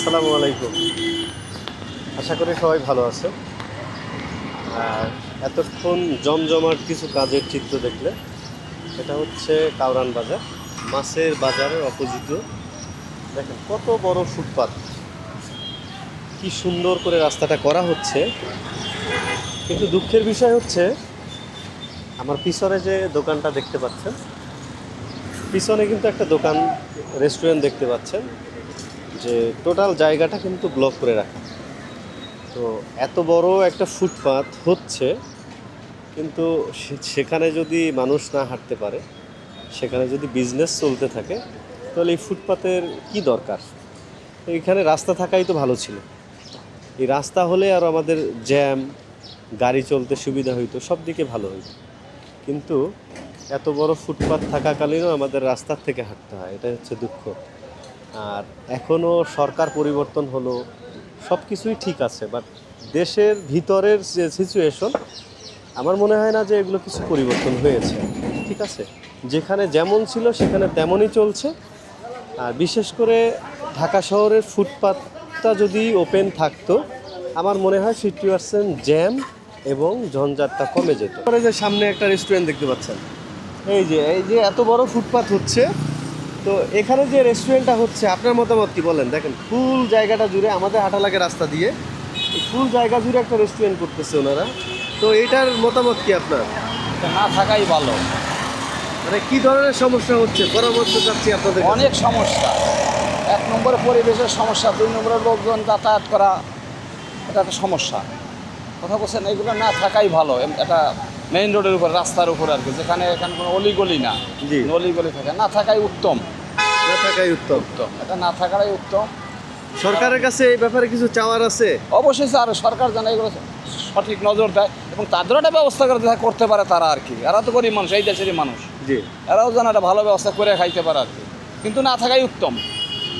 আসসালামু আলাইকুম। আশা করি সবাই ভালো আছে। আর এতক্ষণ জমজমাট কিছু কাজের চিত্র দেখলে, এটা হচ্ছে কাউরান বাজার, মাছের বাজারের অপোজিটে। দেখেন কত বড় ফুটপাত, কি সুন্দর করে রাস্তাটা করা হচ্ছে। কিন্তু দুঃখের বিষয় হচ্ছে, আমার পিছনে যে দোকানটা দেখতে পাচ্ছেন, পিছনে কিন্তু একটা দোকান, রেস্টুরেন্ট দেখতে পাচ্ছেন, যে টোটাল জায়গাটা কিন্তু ব্লক করে রাখা। তো এত বড় একটা ফুটপাত হচ্ছে, কিন্তু সেখানে যদি মানুষ না হাঁটতে পারে, সেখানে যদি বিজনেস চলতে থাকে, তাহলে এই ফুটপাতের কি দরকার? এইখানে রাস্তা থাকাই তো ভালো ছিল। এই রাস্তা হলে আর আমাদের জ্যাম, গাড়ি চলতে সুবিধা হইতো, সব দিকে ভালো হইতো। কিন্তু এত বড় ফুটপাত থাকাকালীনও আমাদের রাস্তার থেকে হাঁটতে হয়, এটা হচ্ছে দুঃখ। আর এখনও সরকার পরিবর্তন হলো, সব কিছুই ঠিক আছে, বাট দেশের ভিতরের যে সিচুয়েশন, আমার মনে হয় না যে এগুলো কিছু পরিবর্তন হয়েছে। ঠিক আছে, যেখানে যেমন ছিল সেখানে তেমনই চলছে। আর বিশেষ করে ঢাকা শহরের ফুটপাতটা যদি ওপেন থাকতো, আমার মনে হয় 50% জ্যাম এবং ঝঞ্ঝাটটা কমে যেত। পরে যে সামনে একটা রেস্টুরেন্ট দেখতে পাচ্ছেন, এই যে এত বড় ফুটপাত হচ্ছে, তো এখানে যে রেস্টুরেন্টটা হচ্ছে, আপনার মতামত কি বলেন? দেখেন ফুল জায়গাটা জুড়ে, আমাদের হাঁটা লাগে রাস্তা দিয়ে, ফুল জায়গা জুড়ে একটা রেস্টুরেন্ট করতেছে ওনারা। তো এটার মতামত কি আপনার? এটা না থাকাই ভালো। মানে কি ধরনের সমস্যা হচ্ছে, পরামর্শ চাচ্ছি আপনাদের কাছে। অনেক সমস্যা। এক নম্বরে পরিবেশের সমস্যা, দুই নম্বরে লোকজন যাতায়াত করা, এটা একটা সমস্যা। কথা বলছেন, এগুলো না থাকাই ভালো। এটা মেইন রোডের উপর, রাস্তার উপর আর কি, যেখানে এখানে কোনো অলিগলি না, জি। অলিগলি থাকে না, থাকাই উত্তম। না থাকাই উত্তম। উত্তম, এটা না থাকাটাই উত্তম। সরকারের কাছে এই ব্যাপারে কিছু চাওয়ার আছে? অবশ্যই স্যার, সরকার যেন এগুলো সঠিক নজর দেয় এবং তাদের একটা ব্যবস্থা করতে পারে তারা আর কি। এরা তো গরিব মানুষ, এই দেশেরই মানুষ, জি। এরাও যেন একটা ভালো ব্যবস্থা করে খাইতে পারে আর কি, কিন্তু না থাকাই উত্তম।